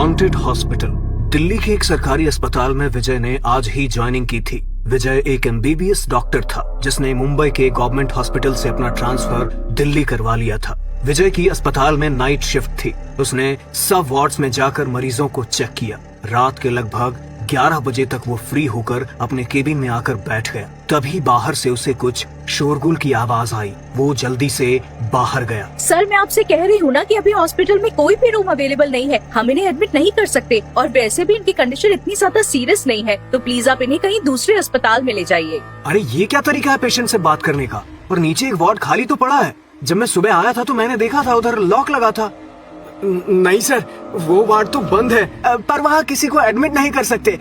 Haunted hospital. Delhi के एक सरकारी अस्पताल में विजय ने आज ही ज्वाइनिंग की थी। विजय एक MBBS डॉक्टर था जिसने मुंबई के गवर्नमेंट हॉस्पिटल से अपना ट्रांसफर दिल्ली करवा लिया था। विजय की अस्पताल में नाइट शिफ्ट थी। उसने सब वार्ड्स में जाकर मरीजों को चेक किया। रात के लगभग 11 बजे तक वो फ्री होकर अपने केबिन में आकर बैठ गया। तभी बाहर से उसे कुछ शोरगुल की आवाज आई। वो जल्दी से बाहर गया। सर, मैं आपसे कह रही हूँ ना कि अभी हॉस्पिटल में कोई भी रूम अवेलेबल नहीं है। हम इन्हें एडमिट नहीं कर सकते और वैसे भी इनकी कंडीशन इतनी ज्यादा सीरियस नहीं है, तो प्लीज आप इन्हें कहीं दूसरे अस्पताल में ले जाइए। अरे ये क्या तरीका है पेशेंट से बात करने का? और नीचे एक वार्ड खाली तो पड़ा है। जब मैं सुबह आया था तो मैंने देखा था उधर लॉक लगा था। नहीं सर, वो वार्ड तो बंद है, पर वहाँ किसी को एडमिट नहीं कर सकते।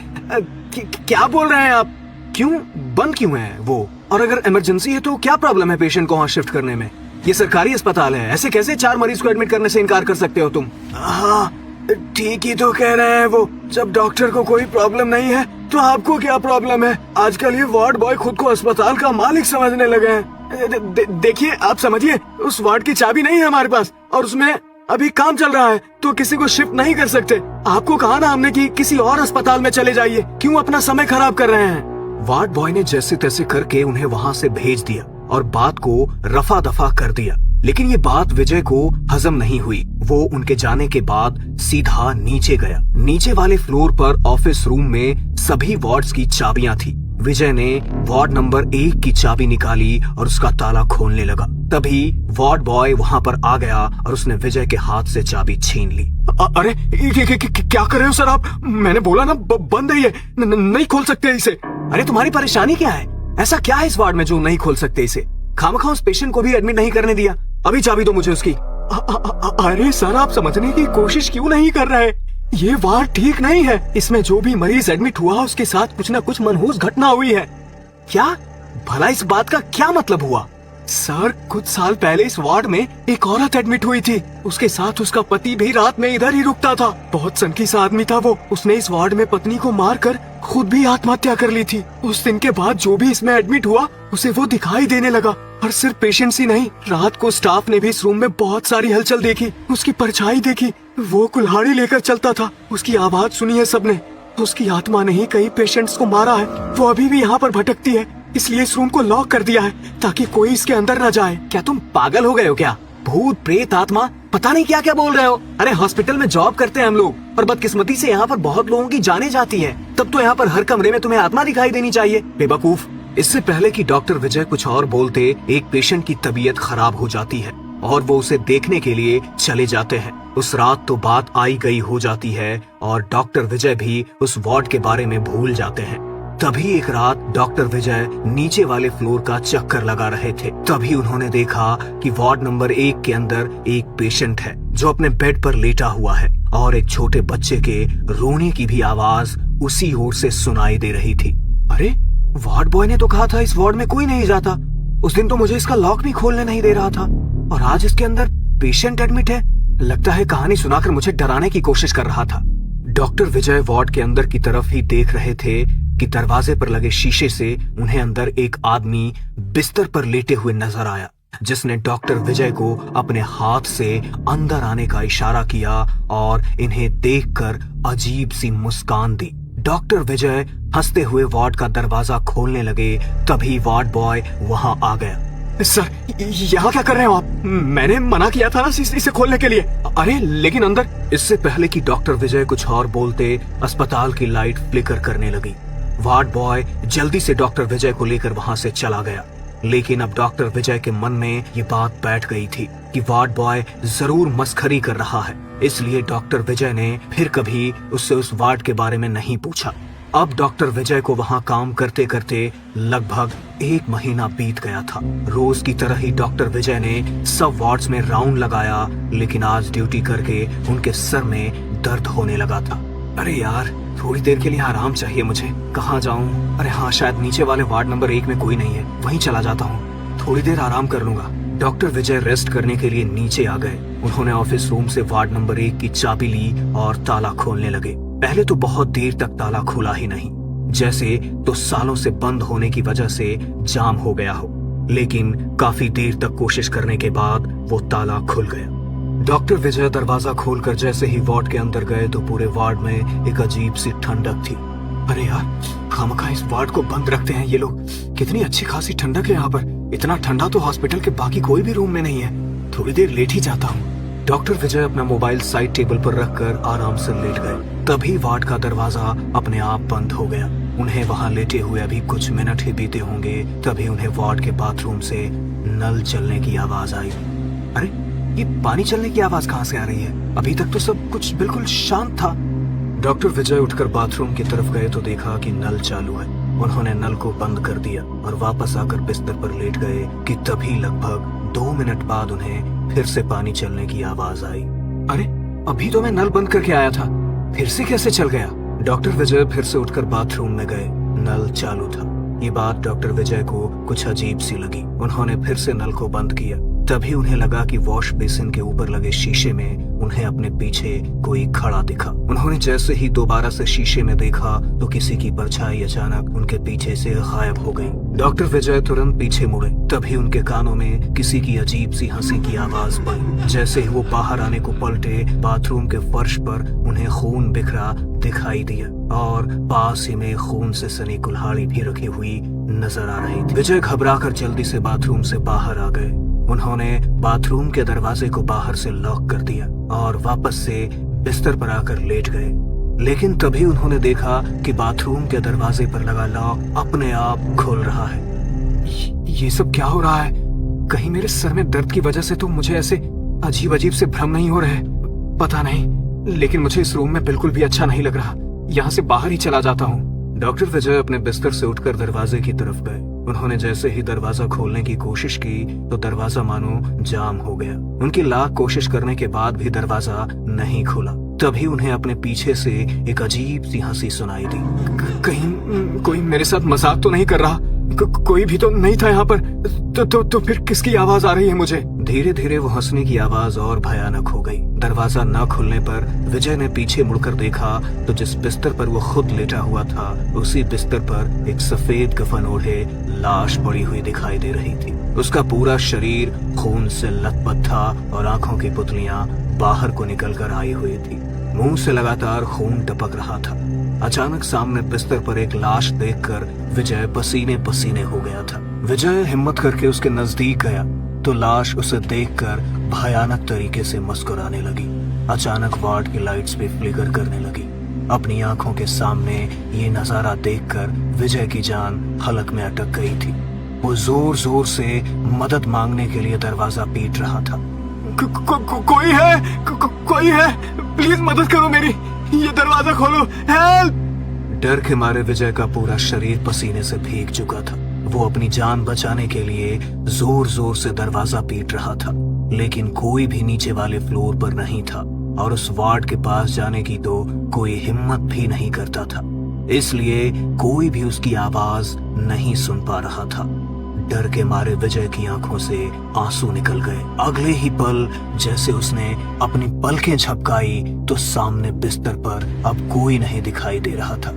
क्या बोल रहे हैं आप? क्यों बंद क्यों है वो? और अगर इमरजेंसी है तो क्या प्रॉब्लम है पेशेंट को वहाँ शिफ्ट करने में? ये सरकारी अस्पताल है, ऐसे कैसे 4 मरीज को एडमिट करने से इनकार कर सकते हो तुम? हाँ ठीक ही तो कह रहे हैं वो। जब डॉक्टर को कोई प्रॉब्लम नहीं है तो आपको क्या प्रॉब्लम है? आजकल ये वार्ड बॉय खुद को अस्पताल का मालिक समझने लगे हैं। देखिए आप समझिए, उस वार्ड की चाबी नहीं है हमारे पास और उसमें अभी काम चल रहा है, तो किसी को शिफ्ट नहीं कर सकते। आपको कहा ना हमने कि किसी और अस्पताल में चले जाइए, क्यों अपना समय खराब कर रहे हैं? वार्ड बॉय ने जैसे तैसे करके उन्हें वहाँ से भेज दिया और बात को रफा दफा कर दिया। लेकिन ये बात विजय को हजम नहीं हुई। वो उनके जाने के बाद सीधा नीचे गया। नीचे वाले फ्लोर पर ऑफिस रूम में सभी वार्ड्स की चाबियां थी। विजय ने वार्ड नंबर 1 की चाबी निकाली और उसका ताला खोलने लगा। तभी वार्ड बॉय वहाँ पर आ गया और उसने विजय के हाथ से चाबी छीन ली। अरे क्या कर रहे हो सर आप? मैंने बोला ना बंद है ये, नहीं खोल सकते इसे। अरे तुम्हारी परेशानी क्या है? ऐसा क्या है इस वार्ड में जो नहीं खोल सकते इसे? खामखा उस पेशेंट को भी एडमिट नहीं करने दिया। अभी चाबी दो मुझे उसकी। अरे सर, आप समझने की कोशिश क्यों नहीं कर रहे? ये वार्ड ठीक नहीं है। इसमें जो भी मरीज एडमिट हुआ उसके साथ कुछ न कुछ मनहूस घटना हुई है। क्या भला इस बात का क्या मतलब हुआ? सर, कुछ साल पहले इस वार्ड में एक औरत एडमिट हुई थी। उसके साथ उसका पति भी रात में इधर ही रुकता था। बहुत सनकीसा आदमी था वो। उसने इस वार्ड में पत्नी को मारकर खुद भी आत्महत्या कर ली थी। उस दिन के बाद जो भी इसमें एडमिट हुआ उसे वो दिखाई देने लगा। और सिर्फ पेशेंट्स ही नहीं, रात को स्टाफ ने भी इस रूम में बहुत सारी हलचल देखी, उसकी परछाई देखी। वो कुल्हाड़ी लेकर चलता था। उसकी आवाज सुनी है सबने। उसकी आत्मा ने ही कई पेशेंट्स को मारा है। वो अभी भी यहाँ पर भटकती है, इसलिए इस रूम को लॉक कर दिया है ताकि कोई इसके अंदर न जाए। क्या तुम पागल हो गए हो क्या? भूत प्रेत आत्मा पता नहीं क्या क्या बोल रहे हो। अरे हॉस्पिटल में जॉब करते हैं हम लोग, और बदकिस्मती से यहाँ पर बहुत लोगों की जाने जाती है। तब तो यहाँ पर हर कमरे में तुम्हें आत्मा दिखाई देनी चाहिए, बेवकूफ। इससे पहले कि डॉक्टर विजय कुछ और बोलते, एक पेशेंट की तबीयत खराब हो जाती है और वो उसे देखने के लिए चले जाते हैं। उस रात तो बात आई गई हो जाती है और डॉक्टर विजय भी उस वार्ड के बारे में भूल जाते हैं। तभी एक रात डॉक्टर विजय नीचे वाले फ्लोर का चक्कर लगा रहे थे। तभी उन्होंने देखा कि वार्ड नंबर 1 के अंदर एक पेशेंट है जो अपने बेड पर लेटा हुआ है और एक छोटे बच्चे के रोने की भी आवाज उसी ओर से सुनाई दे रही थी। अरे, वार्ड बॉय ने तो कहा था इस वार्ड में कोई नहीं जाता। उस दिन तो मुझे इसका लॉक भी खोलने नहीं दे रहा था, और आज इसके अंदर पेशेंट एडमिट है। लगता है कहानी सुनाकर मुझे डराने की कोशिश कर रहा था। डॉक्टर विजय वार्ड के अंदर की तरफ ही देख रहे थे कि दरवाजे पर लगे शीशे से उन्हें अंदर एक आदमी बिस्तर पर लेटे हुए नजर आया, जिसने डॉक्टर विजय को अपने हाथ से अंदर आने का इशारा किया और इन्हें देखकर अजीब सी मुस्कान दी। डॉक्टर विजय हंसते हुए वार्ड का दरवाजा खोलने लगे। तभी वार्ड बॉय वहां आ गया। सर, यहाँ क्या कर रहे हो आप? मैंने मना किया था ना इसे खोलने के लिए। अरे लेकिन अंदर। इससे पहले कि डॉक्टर विजय कुछ और बोलते, अस्पताल की लाइट फ्लिकर करने लगी। वार्ड बॉय जल्दी से डॉक्टर विजय को लेकर वहां से चला गया। लेकिन अब डॉक्टर विजय के मन में ये बात बैठ गई थी कि वार्ड बॉय जरूर मस्खरी कर रहा है। इसलिए डॉक्टर विजय ने फिर कभी उससे उस वार्ड के बारे में नहीं पूछा। अब डॉक्टर विजय को वहाँ काम करते करते लगभग 1 महीना बीत गया था। रोज की तरह ही डॉक्टर विजय ने सब वार्ड्स में राउंड लगाया, लेकिन आज ड्यूटी करके उनके सर में दर्द होने लगा था। अरे यार, थोड़ी देर के लिए आराम चाहिए मुझे। कहाँ जाऊँ? अरे हाँ, शायद नीचे वाले वार्ड नंबर 1 में कोई नहीं है, वहीं चला जाता हूँ। थोड़ी देर आराम कर लूंगा। डॉक्टर विजय रेस्ट करने के लिए नीचे आ गए। उन्होंने ऑफिस रूम से वार्ड नंबर 1 की चाबी ली और ताला खोलने लगे। पहले तो बहुत देर तक ताला खुला ही नहीं, जैसे तो सालों से बंद होने की वजह से जाम हो गया हो। लेकिन काफी देर तक कोशिश करने के बाद वो ताला खुल गया। डॉक्टर विजय दरवाजा खोलकर जैसे ही वार्ड के अंदर गए तो पूरे वार्ड में एक अजीब सी ठंडक थी। अरे यार, खामखा इस वार्ड को बंद रखते हैं ये लोग। कितनी अच्छी खासी ठंडक है यहाँ पर। इतना ठंडा तो हॉस्पिटल के बाकी कोई भी रूम में नहीं है। थोड़ी देर लेट ही जाता हूँ। डॉक्टर विजय अपना मोबाइल साइड टेबल पर रखकर आराम से लेट गए। तभी वार्ड का दरवाजा अपने आप बंद हो गया। उन्हें वहां लेटे हुए अभी कुछ मिनट ही बीते होंगे, तभी उन्हें वार्ड के बाथरूम से नल चलने की आवाज आई। अरे, ये पानी चलने की आवाज कहाँ से आ रही है? अभी तक तो सब कुछ बिल्कुल शांत था। डॉक्टर विजय उठकर बाथरूम की तरफ गए तो देखा कि नल चालू है। उन्होंने नल को बंद कर दिया और वापस आकर बिस्तर पर लेट गए कि तभी लगभग 2 मिनट बाद उन्हें फिर से पानी चलने की आवाज आई। अरे, अभी तो मैं नल बंद करके आया था, फिर से कैसे चल गया? डॉक्टर विजय फिर से उठकर बाथरूम में गए। नल चालू था। ये बात डॉक्टर विजय को कुछ अजीब सी लगी। उन्होंने फिर से नल को बंद किया। तभी उन्हें लगा कि वॉश बेसिन के ऊपर लगे शीशे में उन्हें अपने पीछे कोई खड़ा दिखा। उन्होंने जैसे ही दोबारा से शीशे में देखा तो किसी की परछाई अचानक उनके पीछे से गायब हो गई। डॉक्टर विजय तुरंत पीछे मुड़े। तभी उनके कानों में किसी की अजीब सी हंसी की आवाज पड़ी। जैसे ही वो बाहर आने को पलटे, बाथरूम के फर्श पर उन्हें खून बिखरा दिखाई दिया और पास ही में खून से सनी कुल्हाड़ी भी रखी हुई नजर आ रही थी। विजय घबराकर जल्दी से बाथरूम से बाहर आ गए। उन्होंने बाथरूम के दरवाजे को बाहर से लॉक कर दिया और वापस से बिस्तर पर आकर लेट गए। लेकिन तभी उन्होंने देखा कि बाथरूम के दरवाजे पर लगा लॉक अपने आप खुल रहा है। ये सब क्या हो रहा है? कहीं मेरे सर में दर्द की वजह से तो मुझे ऐसे अजीब अजीब से भ्रम नहीं हो रहे? पता नहीं, लेकिन मुझे इस रूम में बिल्कुल भी अच्छा नहीं लग रहा। यहाँ से बाहर ही चला जाता हूँ। डॉक्टर विजय अपने बिस्तर से उठकर दरवाजे की तरफ गए। उन्होंने जैसे ही दरवाजा खोलने की कोशिश की तो दरवाजा मानो जाम हो गया। उनकी लाख कोशिश करने के बाद भी दरवाजा नहीं खुला। तभी उन्हें अपने पीछे से एक अजीब सी हंसी सुनाई दी। कहीं कोई मेरे साथ मजाक तो नहीं कर रहा? कोई भी तो नहीं था यहाँ पर। तो फिर किसकी आवाज आ रही है मुझे? धीरे धीरे वो हंसने की आवाज और भयानक हो गई। दरवाजा न खुलने पर विजय ने पीछे मुड़कर देखा तो जिस बिस्तर पर वो खुद लेटा हुआ था, उसी बिस्तर पर एक सफेद कफन ओढ़े लाश पड़ी हुई दिखाई दे रही थी। उसका पूरा शरीर खून से लथपथ था और आंखों की पुतलियां बाहर को निकल कर आई हुई थी। मुंह से लगातार खून टपक रहा था। अचानक सामने बिस्तर पर एक लाश देखकर विजय पसीने पसीने हो गया था। विजय हिम्मत करके उसके नजदीक गया तो लाश उसे देखकर भयानक तरीके से मुस्कुराने लगी। अचानक वार्ड की लाइट्स भी फ्लिकर करने लगी। अपनी आंखों के सामने ये नजारा देखकर विजय की जान हलक में अटक गई थी। वो जोर जोर से मदद मांगने के लिए दरवाजा पीट रहा था। कोई है? कोई है? प्लीज मदद करो मेरी, ये दरवाजा खोलो, हेल्प! डर के मारे विजय का पूरा शरीर पसीने से भीग चुका था। वो अपनी जान बचाने के लिए जोर जोर से दरवाजा पीट रहा था, लेकिन कोई भी नीचे वाले फ्लोर पर नहीं था और उस वार्ड के पास जाने की तो कोई हिम्मत भी नहीं करता था। इसलिए कोई भी उसकी आवाज नहीं सुन पा रहा था। डर के मारे विजय की आंखों से आंसू निकल गए। अगले ही पल जैसे उसने अपनी पलकें झपकाई तो सामने बिस्तर पर अब कोई नहीं दिखाई दे रहा था।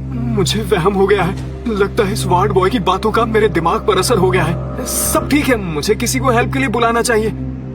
मुझे वहम हो गया है। लगता है इस वार्ड बॉय की बातों का मेरे दिमाग पर असर हो गया है। सब ठीक है, मुझे किसी को हेल्प के लिए बुलाना चाहिए।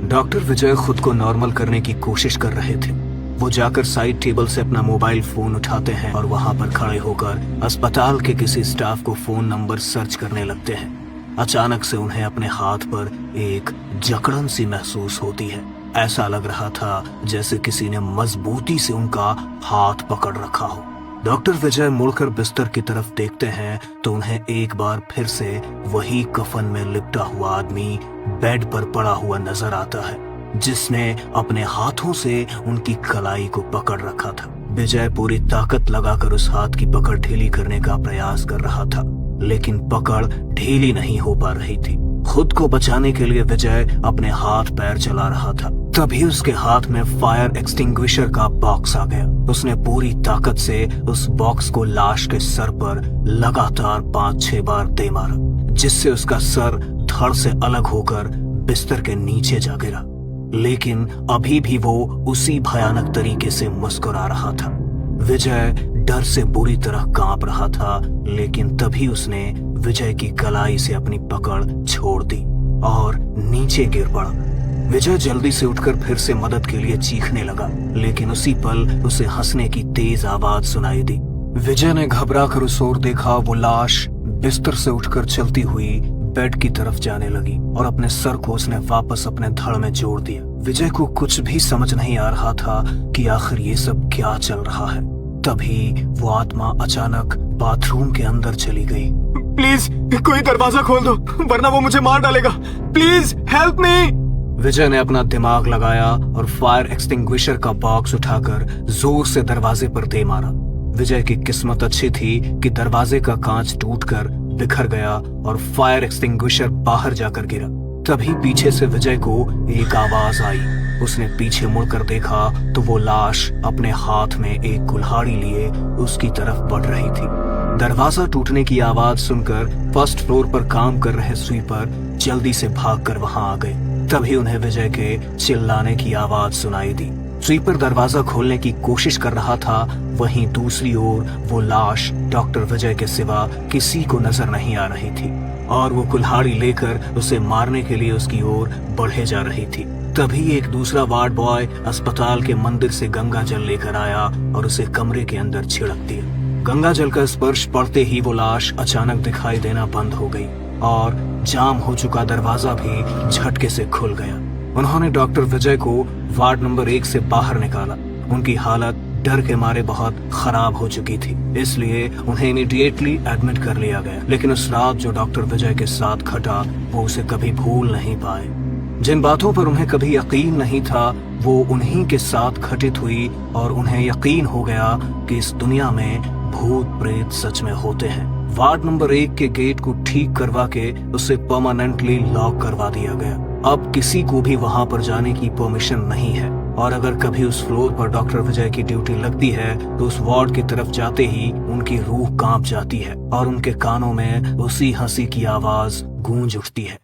डॉक्टर विजय खुद को नॉर्मल करने की कोशिश कर रहे थे। वो जाकर साइड टेबल से अपना मोबाइल फोन उठाते हैं और वहां पर खड़े होकर अस्पताल के किसी स्टाफ को फोन नंबर सर्च करने लगते हैं। अचानक से उन्हें अपने हाथ पर एक जकड़न सी महसूस होती है। ऐसा लग रहा था जैसे किसी ने मजबूती से उनका हाथ पकड़ रखा हो। डॉक्टर विजय मुड़कर बिस्तर की तरफ देखते हैं तो उन्हें एक बार फिर से वही कफन में लिपटा हुआ आदमी बेड पर पड़ा हुआ नजर आता है, जिसने अपने हाथों से उनकी कलाई को पकड़ रखा था। विजय पूरी ताकत लगाकर उस हाथ की पकड़ ढीली करने का प्रयास कर रहा था, लेकिन पकड़ ढीली नहीं हो पा रही थी। खुद को बचाने के लिए विजय अपने हाथ पैर चला रहा था। तभी उसके हाथ में फायर एक्सटिंग्विशर का बॉक्स आ गया। उसने पूरी ताकत से उस बॉक्स को लाश के सर पर लगातार 5-6 बार दे मारा, जिससे उसका सर धड़ से अलग होकर बिस्तर के नीचे जा गिरा। लेकिन अभी भी वो उसी भयानक तरीके से मुस्कुरा रहा था। विजय डर से बुरी तरह कांप रहा था, लेकिन तभी उसने विजय की कलाई से अपनी पकड़ छोड़ दी और नीचे गिर पड़ा। विजय जल्दी से उठकर फिर से मदद के लिए चीखने लगा, लेकिन उसी पल उसे हंसने की तेज आवाज सुनाई दी। विजय ने घबरा कर उस ओर देखा। वो लाश बिस्तर से उठकर चलती हुई बेड की तरफ जाने लगी और अपने सर को उसने वापस अपने धड़ में जोड़ दिया। विजय को कुछ भी समझ नहीं आ रहा था कि आखिर ये सब क्या चल रहा है। तभी वो आत्मा अचानक बाथरूम के अंदर चली गई। प्लीज कोई दरवाजा खोल दो, वरना वो मुझे मार डालेगा। Please help me. विजय ने अपना दिमाग लगाया और फायर एक्सटिंग्विशर का बॉक्स उठाकर जोर से दरवाजे पर दे मारा। विजय की किस्मत अच्छी थी कि दरवाजे का कांच टूटकर बिखर गया और फायर एक्सटिंग्विशर बाहर जाकर गिरा। तभी पीछे से विजय को एक आवाज आई। उसने पीछे मुड़कर देखा तो वो लाश अपने हाथ में एक कुल्हाड़ी लिए उसकी तरफ बढ़ रही थी। दरवाजा टूटने की आवाज सुनकर फर्स्ट फ्लोर पर काम कर रहे स्वीपर जल्दी से भागकर वहां आ गए। तभी उन्हें विजय के चिल्लाने की आवाज सुनाई दी। स्वीपर दरवाजा खोलने की कोशिश कर रहा था, वहीं दूसरी ओर वो लाश डॉक्टर विजय के सिवा किसी को नजर नहीं आ रही थी और वो कुल्हाड़ी लेकर उसे मारने के लिए उसकी ओर बढ़े जा रही थी। तभी एक दूसरा वार्ड बॉय अस्पताल के मंदिर से गंगा जल लेकर आया और उसे कमरे के अंदर छिड़क दिया। गंगा जल का स्पर्श पड़ते ही वो लाश अचानक दिखाई देना बंद हो गई और जाम हो चुका दरवाजा भी झटके से खुल गया। उन्होंने डॉक्टर विजय को वार्ड नंबर 1 से बाहर निकाला। उनकी हालत डर के मारे बहुत खराब हो चुकी थी, इसलिए उन्हें इमीडिएटली एडमिट कर लिया गया। लेकिन उस रात जो डॉक्टर विजय के साथ घटा वो उसे कभी भूल नहीं पाए। जिन बातों पर उन्हें कभी यकीन नहीं था वो उन्हीं के साथ घटित हुई और उन्हें यकीन हो गया कि इस दुनिया में भूत प्रेत सच में होते हैं। वार्ड नंबर 1 के गेट को ठीक करवा के उसे परमानेंटली लॉक करवा दिया गया। अब किसी को भी वहां पर जाने की परमिशन नहीं है और अगर कभी उस फ्लोर पर डॉक्टर विजय की ड्यूटी लगती है तो उस वार्ड की तरफ जाते ही उनकी रूह कांप जाती है और उनके कानों में उसी हंसी की आवाज गूंज उठती है।